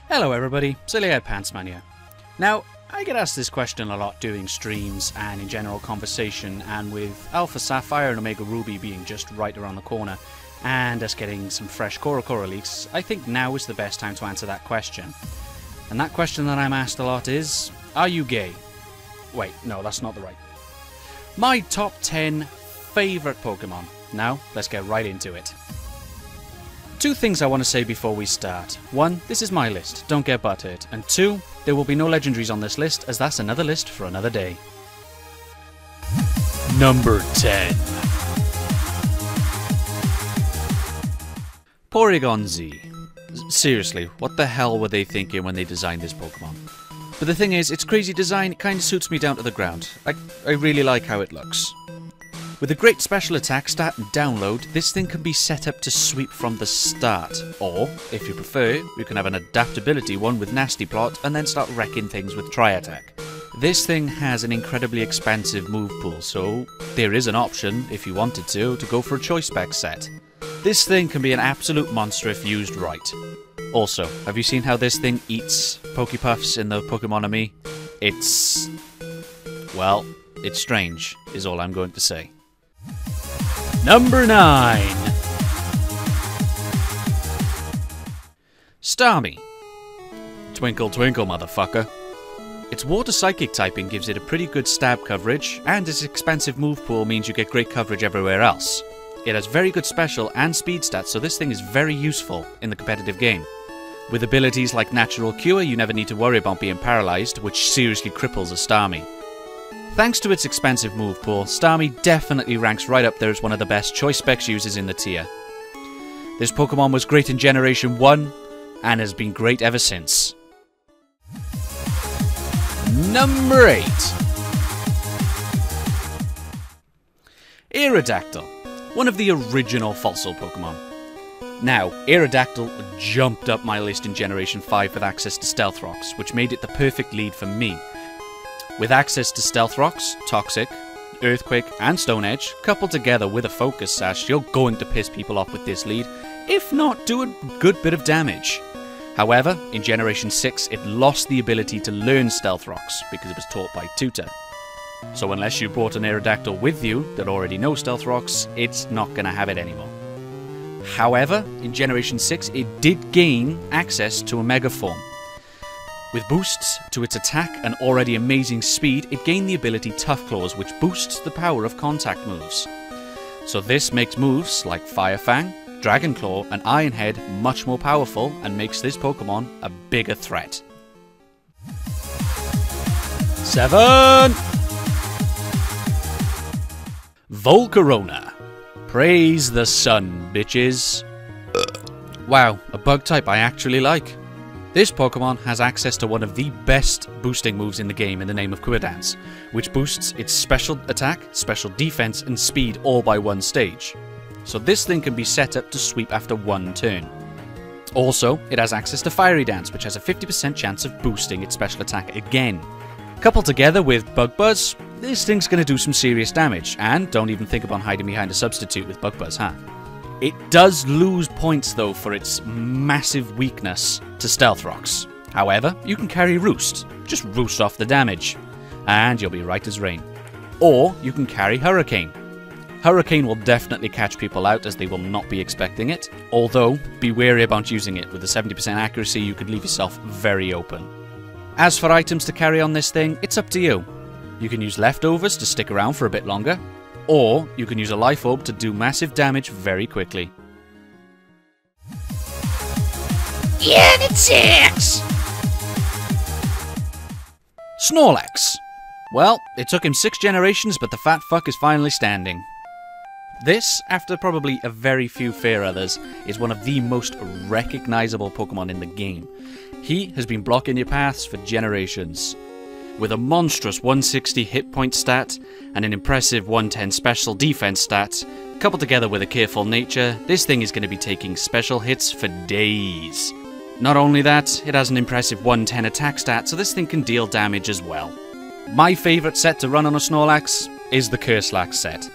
Hello everybody, Silly-Haired Pantsman here. Now, I get asked this question a lot during streams and in general conversation, and with Alpha Sapphire and Omega Ruby being just right around the corner, and us getting some fresh Cora leaks, I think now is the best time to answer that question. And that question that I'm asked a lot is, are you gay? Wait, no, that's not the right. My top 10 favourite Pokemon. Now, let's get right into it. Two things I want to say before we start. One, this is my list, don't get butthurt. And two, there will be no legendaries on this list, as that's another list for another day. Number 10. Porygon-Z. Seriously, what the hell were they thinking when they designed this Pokemon? But the thing is, its crazy design kinda suits me down to the ground. I really like how it looks. With a great special attack stat and download, this thing can be set up to sweep from the start. Or, if you prefer, you can have an adaptability one with Nasty Plot and then start wrecking things with Tri-Attack. This thing has an incredibly expansive move pool, so there is an option, if you wanted to go for a choice spec set. This thing can be an absolute monster if used right. Also, have you seen how this thing eats Pokepuffs in the Pokemon-Ami? Well, it's strange, is all I'm going to say. Number 9. Starmie. Twinkle twinkle, motherfucker. Its water psychic typing gives it a pretty good stab coverage, and its expansive move pool means you get great coverage everywhere else. It has very good special and speed stats, so this thing is very useful in the competitive game. With abilities like Natural Cure, you never need to worry about being paralyzed, which seriously cripples a Starmie. Thanks to its expansive move pool, Starmie definitely ranks right up there as one of the best choice specs users in the tier. This Pokemon was great in Generation 1, and has been great ever since. Number 8. Aerodactyl, one of the original fossil Pokemon. Now, Aerodactyl jumped up my list in Generation 5 with access to Stealth Rocks, which made it the perfect lead for me. With access to Stealth Rocks, Toxic, Earthquake and Stone Edge, coupled together with a Focus Sash, you're going to piss people off with this lead, if not do a good bit of damage. However, in Generation 6 it lost the ability to learn Stealth Rocks, because it was taught by Tutor. So unless you brought an Aerodactyl with you that already knows Stealth Rocks, it's not going to have it anymore. However, in Generation 6 it did gain access to a Mega Form. With boosts to its attack and already amazing speed, it gained the ability Tough Claws, which boosts the power of contact moves. So this makes moves like Fire Fang, Dragon Claw and Iron Head much more powerful and makes this Pokemon a bigger threat. 7. Volcarona. Praise the sun, bitches. Wow, a bug type I actually like. This Pokemon has access to one of the best boosting moves in the game in the name of Quiver Dance, which boosts its special attack, special defense and speed all by one stage. So this thing can be set up to sweep after one turn. Also, it has access to Fiery Dance, which has a 50% chance of boosting its special attack again. Coupled together with Bug Buzz, this thing's going to do some serious damage, and don't even think about hiding behind a substitute with Bug Buzz, huh? It does lose points though for its massive weakness to Stealth Rocks. However, you can carry Roost. Just roost off the damage, and you'll be right as rain. Or you can carry Hurricane. Hurricane will definitely catch people out as they will not be expecting it, although be wary about using it. With a 70% accuracy you could leave yourself very open. As for items to carry on this thing, it's up to you. You can use Leftovers to stick around for a bit longer, or you can use a Life Orb to do massive damage very quickly. Unit 6! Snorlax. Well, it took him 6 generations, but the fat fuck is finally standing. This, after probably a very few fair others, is one of the most recognizable Pokemon in the game. He has been blocking your paths for generations. With a monstrous 160 hit point stat and an impressive 110 special defense stat, coupled together with a careful nature, this thing is going to be taking special hits for days. Not only that, it has an impressive 110 attack stat, so this thing can deal damage as well. My favourite set to run on a Snorlax is the Curselax set.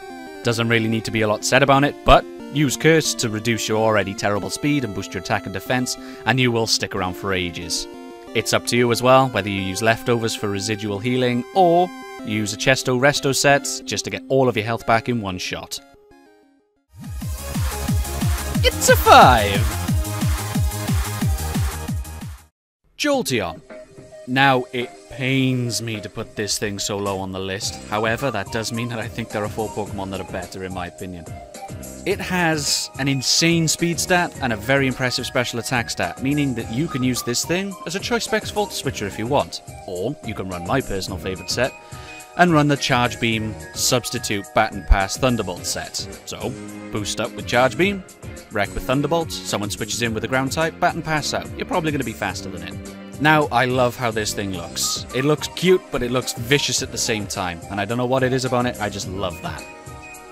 Doesn't really need to be a lot said about it, but Use Curse to reduce your already terrible speed and boost your attack and defense, and you will stick around for ages. It's up to you as well, whether you use leftovers for residual healing, or use a Chesto Resto set just to get all of your health back in one shot. It's a 5! Jolteon. Now, it pains me to put this thing so low on the list. However, that does mean that I think there are 4 Pokemon that are better, in my opinion. It has an insane speed stat and a very impressive special attack stat, meaning that you can use this thing as a Choice Specs Volt Switcher if you want. Or, you can run my personal favourite set, and run the Charge Beam Substitute Baton Pass Thunderbolt set. So, boost up with Charge Beam, wreck with Thunderbolt, someone switches in with a ground type, Baton Pass out. You're probably going to be faster than it. Now, I love how this thing looks. It looks cute, but it looks vicious at the same time, and I don't know what it is about it, I just love that.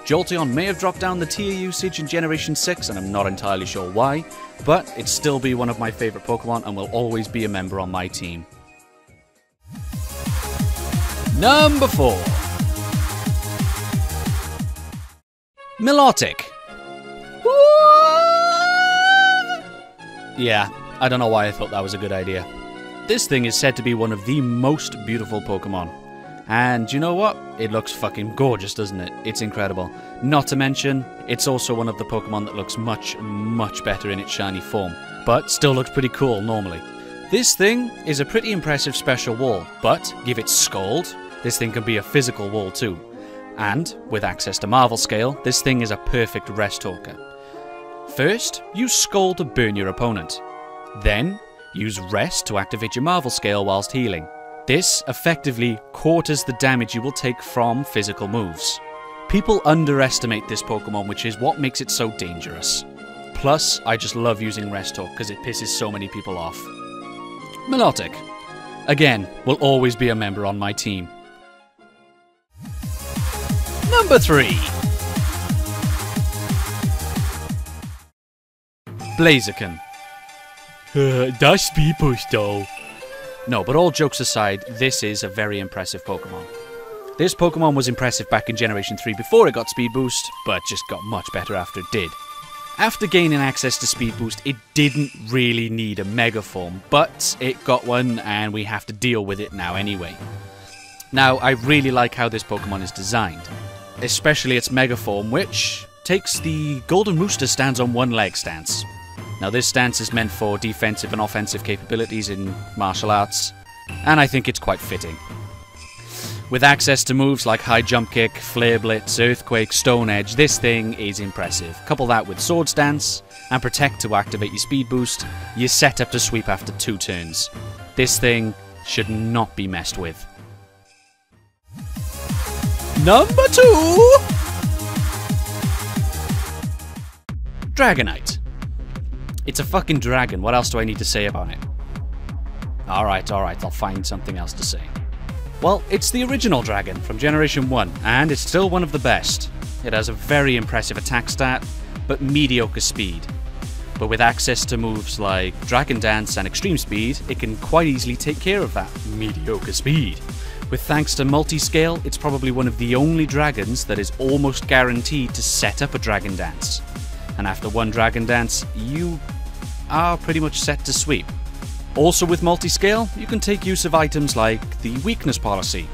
Jolteon may have dropped down the tier usage in Generation 6, and I'm not entirely sure why, but it'd still be one of my favourite Pokemon and will always be a member on my team. Number 4. Milotic. Yeah, I don't know why I thought that was a good idea. This thing is said to be one of the most beautiful Pokemon. And you know what? It looks fucking gorgeous, doesn't it? It's incredible. Not to mention, it's also one of the Pokemon that looks much, much better in its shiny form, but still looks pretty cool normally. This thing is a pretty impressive special wall, but give it Scald, this thing can be a physical wall too. And, with access to Marvel Scale, this thing is a perfect rest talker. First, use Scald to burn your opponent. Then, use Rest to activate your Marvel Scale whilst healing. This effectively quarters the damage you will take from physical moves. People underestimate this Pokemon, which is what makes it so dangerous. Plus, I just love using Rest Talk because it pisses so many people off. Milotic. Again, will always be a member on my team. Number 3. Blaziken. That's speed boost though. No, but all jokes aside, this is a very impressive Pokemon. This Pokemon was impressive back in Generation 3 before it got Speed Boost, but just got much better after it did. After gaining access to Speed Boost, it didn't really need a Mega Form, but it got one and we have to deal with it now anyway. Now, I really like how this Pokemon is designed, especially its Mega Form, which takes the Golden Rooster stands on one leg stance. Now this stance is meant for defensive and offensive capabilities in martial arts, and I think it's quite fitting. With access to moves like High Jump Kick, Flare Blitz, Earthquake, Stone Edge, this thing is impressive. Couple that with Sword Stance, and Protect to activate your Speed Boost, you're set up to sweep after 2 turns. This thing should not be messed with. Number 2! Dragonite. It's a fucking dragon, what else do I need to say about it? Alright, I'll find something else to say. Well, it's the original dragon from Generation 1, and it's still one of the best. It has a very impressive attack stat, but mediocre speed. But with access to moves like Dragon Dance and Extreme Speed, it can quite easily take care of that mediocre speed. With thanks to multi-scale, it's probably one of the only dragons that is almost guaranteed to set up a Dragon Dance. And after one Dragon Dance, you are pretty much set to sweep. Also with multi-scale, you can take use of items like the Weakness Policy.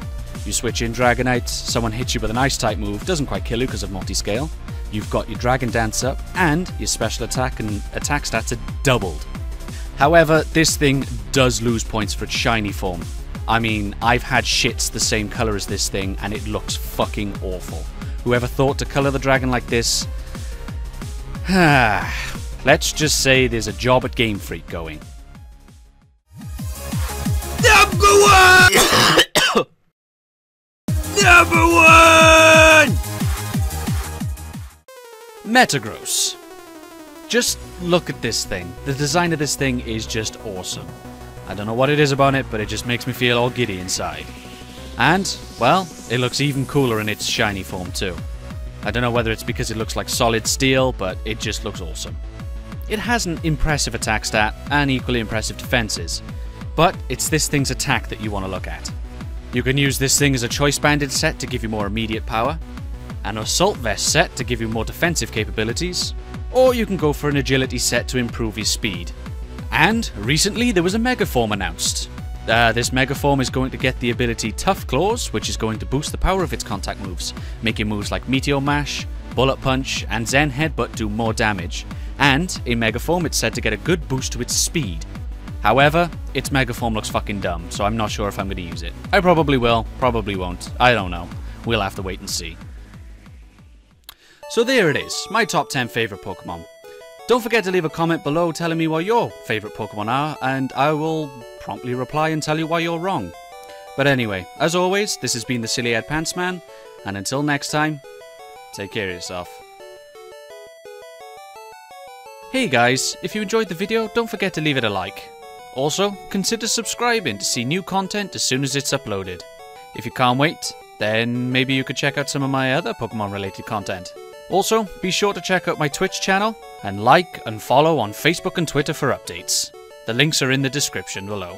You switch in Dragonite, someone hits you with an Ice-type move, doesn't quite kill you because of multi-scale. You've got your Dragon Dance up, and your special attack and attack stats are doubled. However, this thing does lose points for its shiny form. I mean, I've had shits the same colour as this thing, and it looks fucking awful. Whoever thought to colour the dragon like this... Let's just say there's a job at Game Freak going. Number 1! Number 1! Metagross. Just look at this thing. The design of this thing is just awesome. I don't know what it is about it, but it just makes me feel all giddy inside. And, well, it looks even cooler in its shiny form too. I don't know whether it's because it looks like solid steel, but it just looks awesome. It has an impressive attack stat and equally impressive defenses, but it's this thing's attack that you want to look at. You can use this thing as a choice banded set to give you more immediate power. an Assault Vest set to give you more defensive capabilities, or you can go for an Agility set to improve your speed. And recently there was a Megaform announced. This Megaform is going to get the ability Tough Claws, which is going to boost the power of its contact moves, making moves like Meteor Mash, Bullet Punch, and Zen Headbutt do more damage. And in Megaform it's said to get a good boost to its speed. However, its Megaform looks fucking dumb, so I'm not sure if I'm going to use it. I probably will, probably won't, I don't know. We'll have to wait and see. So there it is, my top 10 favourite Pokemon. Don't forget to leave a comment below telling me what your favourite Pokemon are, and I will promptly reply and tell you why you're wrong. But anyway, as always, this has been the Silly Head Pants Man, and until next time, take care of yourself. Hey guys, if you enjoyed the video, don't forget to leave it a like. Also, consider subscribing to see new content as soon as it's uploaded. If you can't wait, then maybe you could check out some of my other Pokemon related content. Also, be sure to check out my Twitch channel, and like and follow on Facebook and Twitter for updates. The links are in the description below.